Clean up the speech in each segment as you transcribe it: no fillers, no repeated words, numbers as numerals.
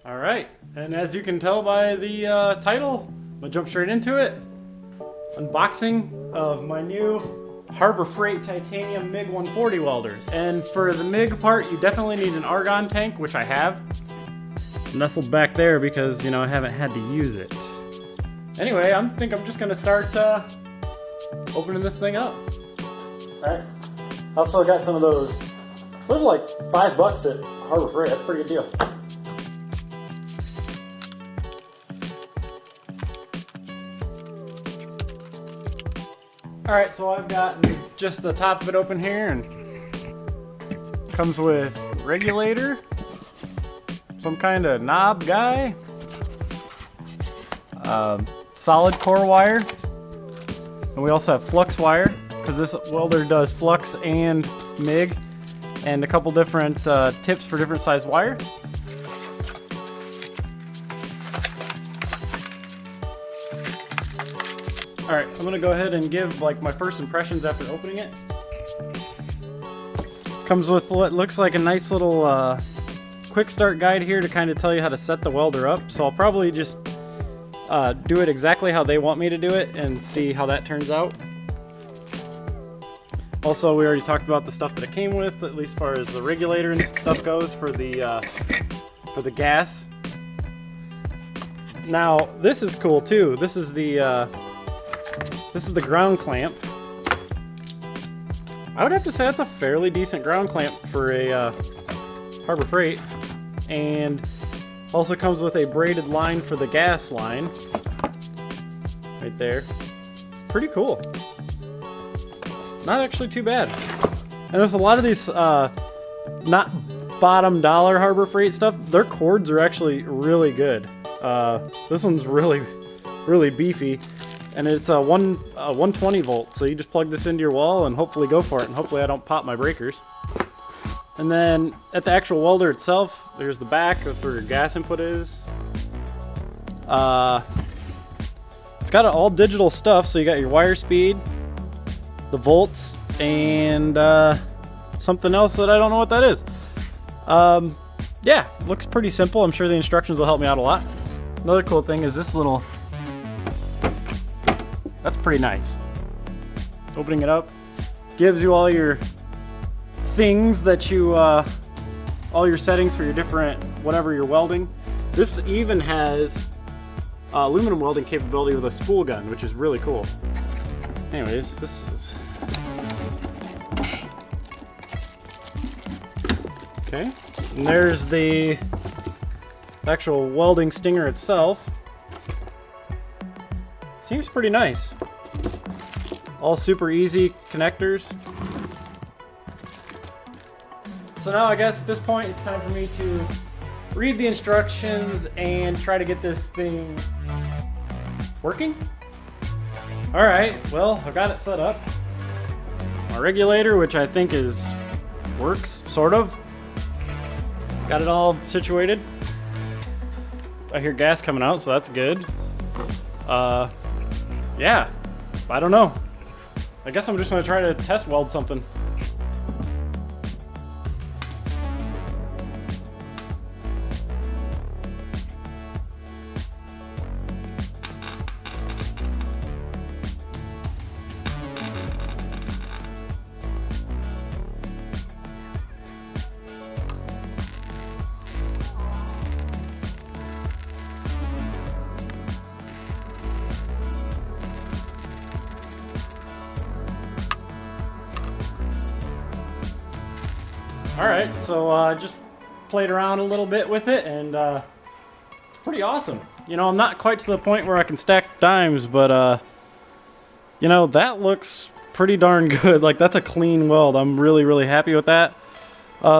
All right, and as you can tell by the title, I'm gonna jump straight into it. Unboxing of my new Harbor Freight Titanium MiG 140 welder. And for the MiG part, you definitely need an argon tank, which I have. Nestled back there because, you know, I haven't had to use it. Anyway, I think I'm just gonna start opening this thing up. All right, also got some of those. Those are like $5 at Harbor Freight, that's a pretty good deal. Alright, so I've got just the top of it open here, and comes with regulator, some kind of knob guy, solid core wire, and we also have flux wire, because this welder does flux and MIG, and a couple different tips for different size wire. Alright, I'm gonna go ahead and give like my first impressions after opening it. Comes with what looks like a nice little quick start guide here to kind of tell you how to set the welder up. So I'll probably just do it exactly how they want me to do it and see how that turns out. Also, we already talked about the stuff that it came with, at least as far as the regulator and stuff goes for the gas. Now, this is cool too. This is the ground clamp. I would have to say that's a fairly decent ground clamp for a Harbor Freight. And also comes with a braided line for the gas line. Right there. Pretty cool. Not actually too bad. And with a lot of these not bottom dollar Harbor Freight stuff, their cords are actually really good. This one's really beefy. And it's a 120 volt, so you just plug this into your wall and hopefully go for it, and hopefully I don't pop my breakers. And then at the actual welder itself, there's the back, that's where your gas input is. It's got all digital stuff, so you got your wire speed, the volts, and something else that I don't know what that is. Yeah, looks pretty simple. I'm sure the instructions will help me out a lot. Another cool thing is this little... That's pretty nice. Opening it up gives you all your things that you, all your settings for your different, whatever you're welding. This even has aluminum welding capability with a spool gun, which is really cool. Anyways, this is... Okay, and there's the actual welding stinger itself. Seems pretty nice. All super easy connectors. So now I guess at this point it's time for me to read the instructions and try to get this thing working. Alright, well, I've got it set up. My regulator, which I think works, sort of. Got it all situated. I hear gas coming out, so that's good. Yeah, I don't know. I guess I'm just gonna try to test weld something. Alright, so I just played around a little bit with it, and it's pretty awesome. You know, I'm not quite to the point where I can stack dimes, but you know, that looks pretty darn good. Like, that's a clean weld. I'm really happy with that.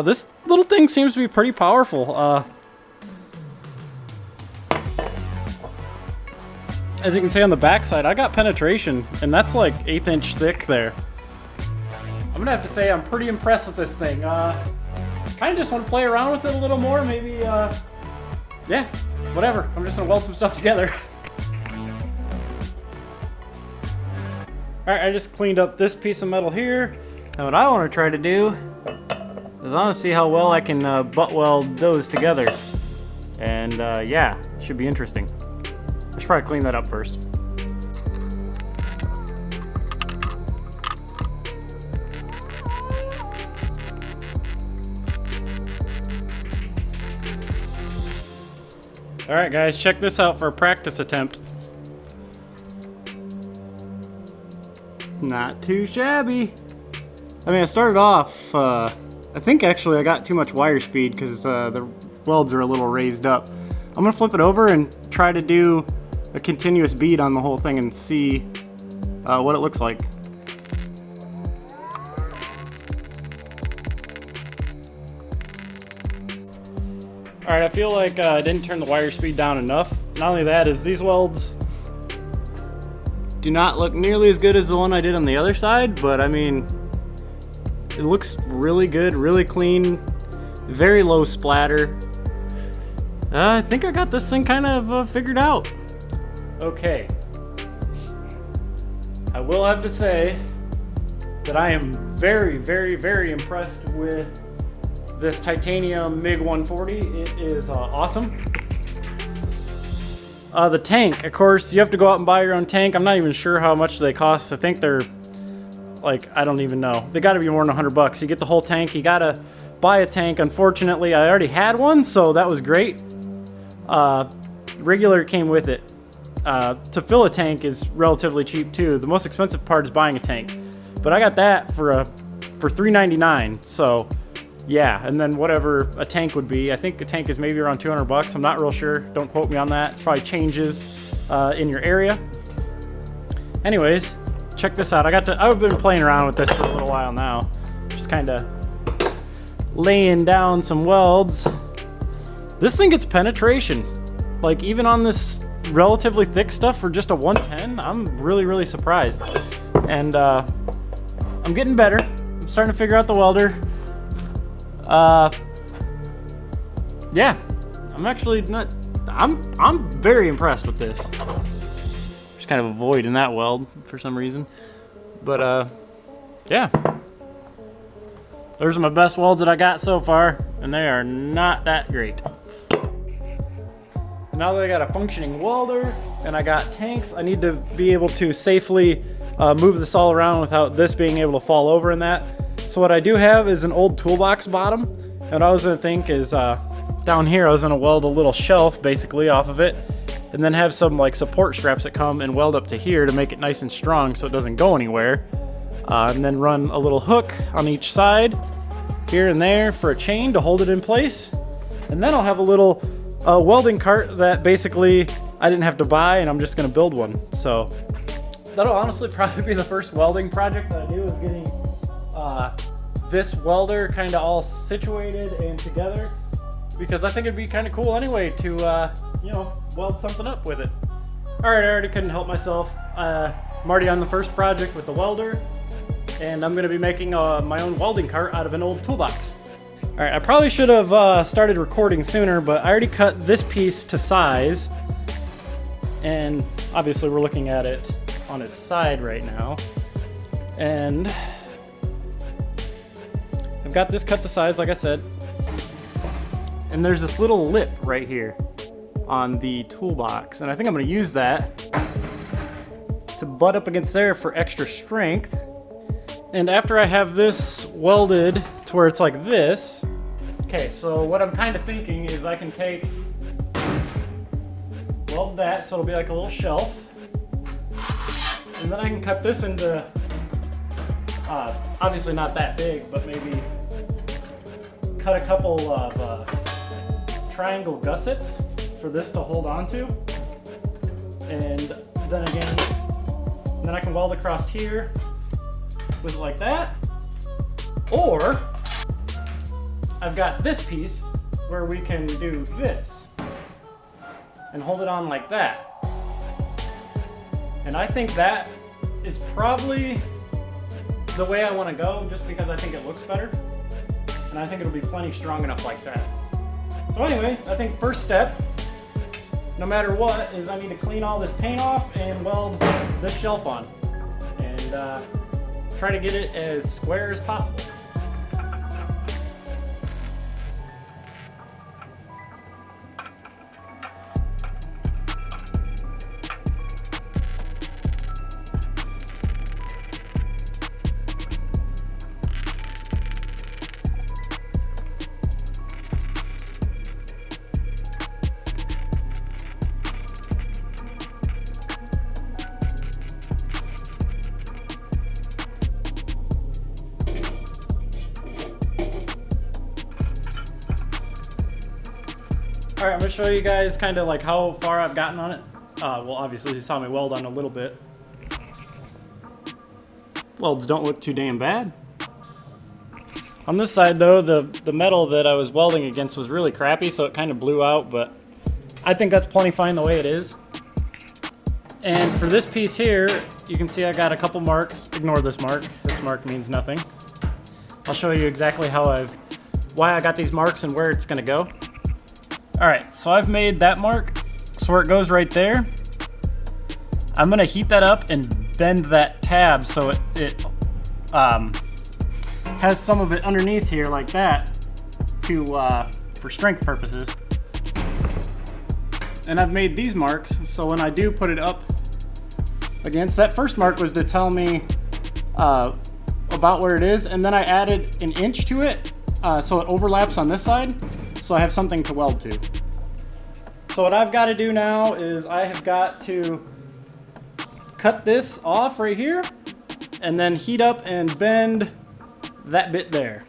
This little thing seems to be pretty powerful. As you can see on the back side, I got penetration, and that's like 1/8 inch thick there. I'm gonna have to say I'm pretty impressed with this thing. Kind of just want to play around with it a little more, maybe, yeah, whatever. I'm just gonna weld some stuff together. Alright, I just cleaned up this piece of metal here. Now what I want to try to do is I want to see how well I can butt weld those together. And yeah, should be interesting. I should probably clean that up first. All right, guys, check this out for a practice attempt. Not too shabby. I mean, I started off, I think actually I got too much wire speed because the welds are a little raised up. I'm gonna flip it over and try to do a continuous bead on the whole thing and see what it looks like. All right, I feel like I didn't turn the wire speed down enough. Not only that, is these welds do not look nearly as good as the one I did on the other side, but I mean, it looks really good, really clean, very low splatter. I think I got this thing kind of figured out. Okay. I will have to say that I am very, very, very impressed with this titanium MiG 140. It is awesome. The tank, of course, you have to go out and buy your own tank. I'm not even sure how much they cost. I think they're like, I don't even know. They gotta be more than $100. You get the whole tank, you gotta buy a tank. Unfortunately, I already had one, so that was great. Regular came with it. To fill a tank is relatively cheap too. The most expensive part is buying a tank. But I got that for $3.99, so yeah, and then whatever a tank would be. I think a tank is maybe around $200. I'm not real sure. Don't quote me on that. It probably changes in your area. Anyways, check this out. I've been playing around with this for a little while now. Just kind of laying down some welds. This thing gets penetration. Like even on this relatively thick stuff for just a 110, I'm really, really surprised. And I'm getting better. I'm starting to figure out the welder. Yeah, I'm actually not, I'm very impressed with this. Just kind of avoiding that weld for some reason. But, yeah. Those are my best welds that I got so far, and they are not that great. Now that I got a functioning welder and I got tanks, I need to be able to safely move this all around without this being able to fall over in that. So what I do have is an old toolbox bottom, and what I was gonna think is down here I was gonna weld a little shelf basically off of it, and then have some like support straps that come and weld up to here to make it nice and strong so it doesn't go anywhere, and then run a little hook on each side here and there for a chain to hold it in place. And then I'll have a little welding cart that basically I didn't have to buy, and I'm just gonna build one. So that'll honestly probably be the first welding project that I do, is getting this welder kind of all situated and together, because I think it'd be kind of cool anyway to you know, weld something up with it. All right, I already couldn't help myself. I'm already on the first project with the welder, and I'm gonna be making my own welding cart out of an old toolbox. All right, I probably should have started recording sooner, but I already cut this piece to size, and obviously we're looking at it on its side right now. And I've got this cut to size, like I said, and there's this little lip right here on the toolbox, and I think I'm gonna use that to butt up against there for extra strength. And after I have this welded to where it's like this, okay, so what I'm kind of thinking is I can weld that so it'll be like a little shelf, and then I can cut this into, obviously not that big, but maybe cut a couple of triangle gussets for this to hold on to. And then again, then I can weld across here with it like that. Or I've got this piece where we can do this and hold it on like that. And I think that is probably the way I want to go, just because I think it looks better. And I think it'll be plenty strong enough like that. So anyway, I think first step, no matter what, is I need to clean all this paint off and weld this shelf on. And try to get it as square as possible. All right, I'm gonna show you guys kind of like how far I've gotten on it. Well, obviously you saw me weld on a little bit. Welds don't look too damn bad. On this side though, the metal that I was welding against was really crappy, so it kind of blew out, but I think that's plenty fine the way it is. And for this piece here, you can see I got a couple marks. Ignore this mark. This mark means nothing. I'll show you exactly why I got these marks and where it's gonna go. All right, so I've made that mark, so where it goes right there. I'm gonna heat that up and bend that tab so it has some of it underneath here like that for strength purposes. And I've made these marks, so when I do put it up against, that first mark was to tell me about where it is, and then I added an inch to it so it overlaps on this side, so I have something to weld to. So what I've got to do now is I have got to cut this off right here and then heat up and bend that bit there.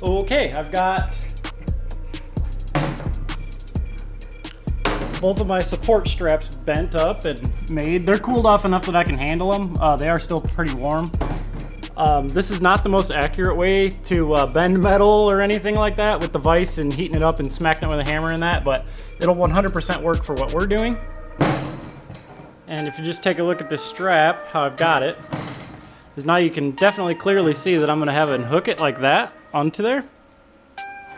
Okay, I've got both of my support straps bent up and made. They're cooled off enough that I can handle them. They are still pretty warm. This is not the most accurate way to bend metal or anything like that with the vise and heating it up and smacking it with a hammer and that, but it'll 100% work for what we're doing. And if you just take a look at this strap, how I've got it, is now you can definitely clearly see that I'm gonna have it hook it like that onto there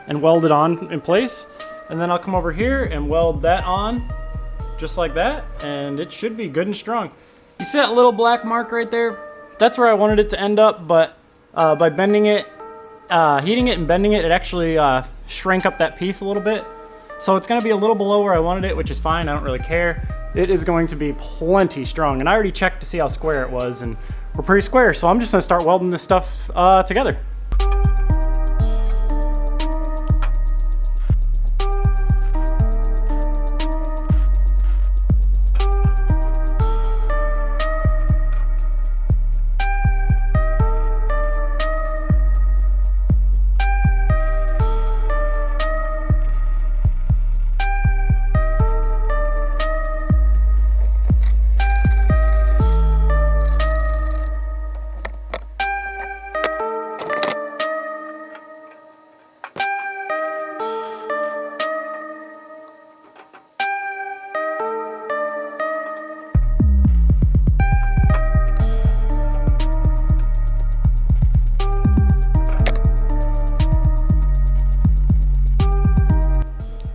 and weld it on in place. And then I'll come over here and weld that on just like that, and it should be good and strong. You see that little black mark right there? That's where I wanted it to end up, but by bending it, heating it and bending it, it actually shrank up that piece a little bit. So it's gonna be a little below where I wanted it, which is fine, I don't really care. It is going to be plenty strong, and I already checked to see how square it was, and we're pretty square, so I'm just gonna start welding this stuff together.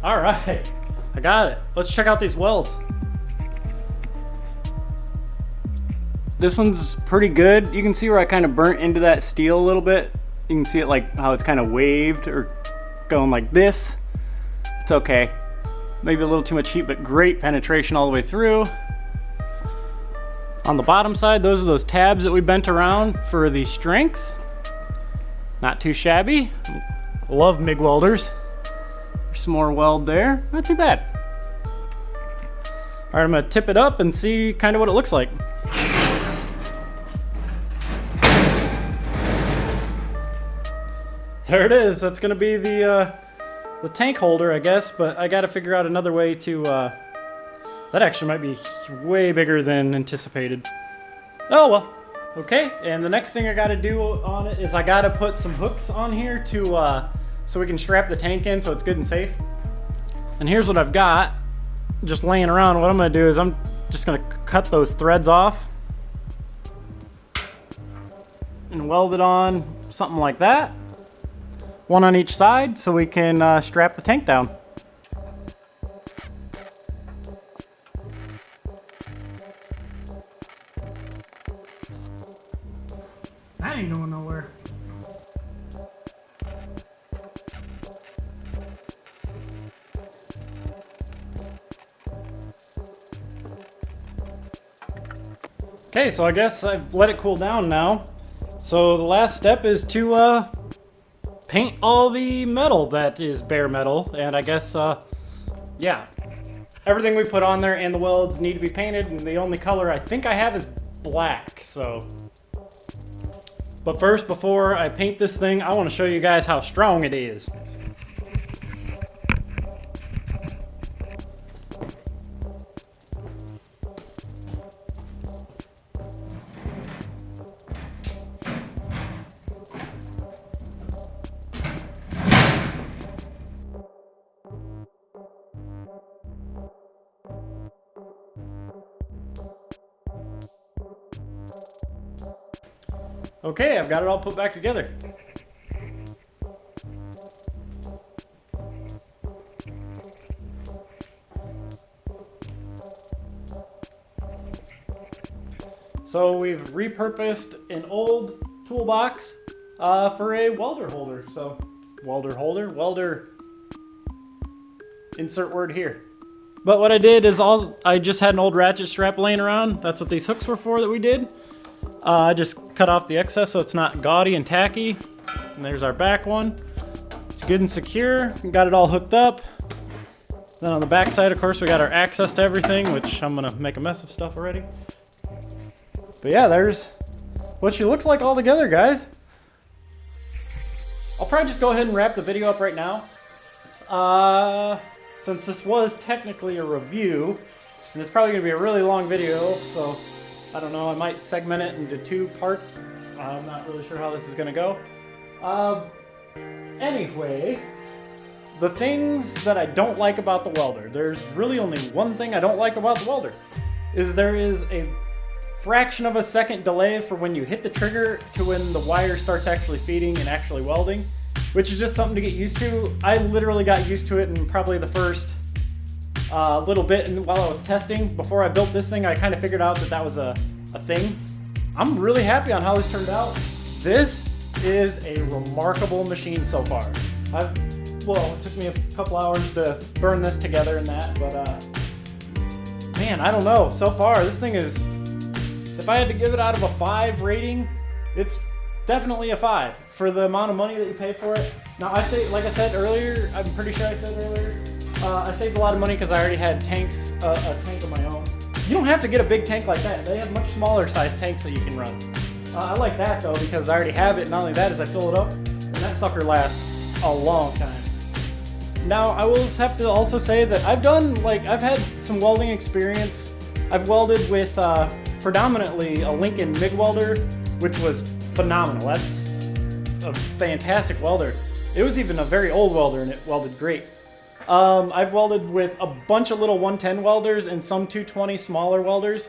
All right, I got it. Let's check out these welds. This one's pretty good. You can see where I kind of burnt into that steel a little bit. You can see it like how it's kind of waved or going like this. It's okay. Maybe a little too much heat, but great penetration all the way through. On the bottom side, those are those tabs that we bent around for the strength. Not too shabby. Love MIG welders. Some more weld there, not too bad. All right, I'm gonna tip it up and see kind of what it looks like. There it is. That's gonna be the tank holder, I guess, but I gotta figure out another way to, that actually might be way bigger than anticipated. Oh well, okay. And the next thing I gotta do on it is I gotta put some hooks on here to, so we can strap the tank in so it's good and safe. And here's what I've got just laying around. What I'm gonna do is I'm just gonna cut those threads off and weld it on something like that. One on each side so we can strap the tank down. I ain't going nowhere. Okay, so I guess I've let it cool down now. So the last step is to paint all the metal that is bare metal, and I guess, yeah, everything we put on there and the welds need to be painted, and the only color I think I have is black, so. But first, before I paint this thing, I want to show you guys how strong it is. Okay, I've got it all put back together. So we've repurposed an old toolbox for a welder holder. So welder, insert word here. But what I did is I just had an old ratchet strap laying around. That's what these hooks were for that we did. I just cut off the excess so it's not gaudy and tacky. And there's our back one. It's good and secure. We got it all hooked up. Then on the back side, of course, we got our access to everything, which I'm gonna make a mess of stuff already. But yeah, there's what she looks like all together, guys. I'll probably just go ahead and wrap the video up right now. Since this was technically a review, and it's probably gonna be a really long video, so I don't know, I might segment it into 2 parts. I'm not really sure how this is gonna go. Anyway, the things that I don't like about the welder, there's really only one thing I don't like about the welder, is there is a fraction of a second delay for when you hit the trigger to when the wire starts actually feeding and actually welding, which is just something to get used to. I literally got used to it in probably the first little bit while I was testing. Before I built this thing, I kind of figured out that that was a thing. I'm really happy on how this turned out. This is a remarkable machine so far. Well, it took me a couple hours to burn this together and that, but man, I don't know. So far, this thing is, if I had to give it out of a 5 rating, it's definitely a 5 for the amount of money that you pay for it. Now, I say, like I said earlier, I'm pretty sure I said earlier, I saved a lot of money because I already had tanks, a tank of my own. You don't have to get a big tank like that. They have much smaller size tanks that you can run. I like that though because I already have it. Not only that, is I fill it up, and that sucker lasts a long time. Now, I will have to also say that I've had some welding experience. I've welded with predominantly a Lincoln MIG welder, which was phenomenal. That's a fantastic welder. It was even a very old welder and it welded great. I've welded with a bunch of little 110 welders and some 220 smaller welders,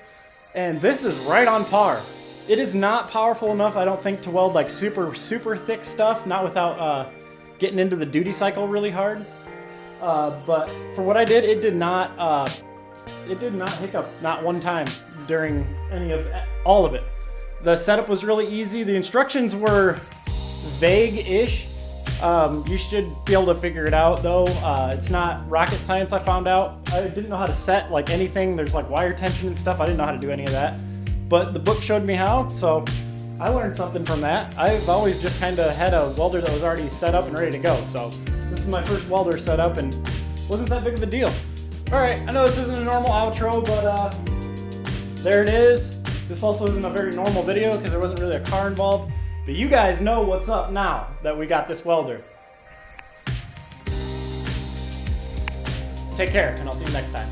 and this is right on par. It is not powerful enough, I don't think, to weld like super thick stuff, not without getting into the duty cycle really hard. But for what I did, it did not hiccup not one time during all of it. The setup was really easy. The instructions were vague-ish. You should be able to figure it out though. It's not rocket science, I found out. I didn't know how to set like anything. There's like wire tension and stuff. I didn't know how to do any of that. But the book showed me how, so I learned something from that. I've always just kind of had a welder that was already set up and ready to go. So this is my first welder set up and wasn't that big of a deal. All right, I know this isn't a normal outro, but there it is. This also isn't a very normal video because there wasn't really a car involved. But you guys know what's up now that we got this welder. Take care, and I'll see you next time.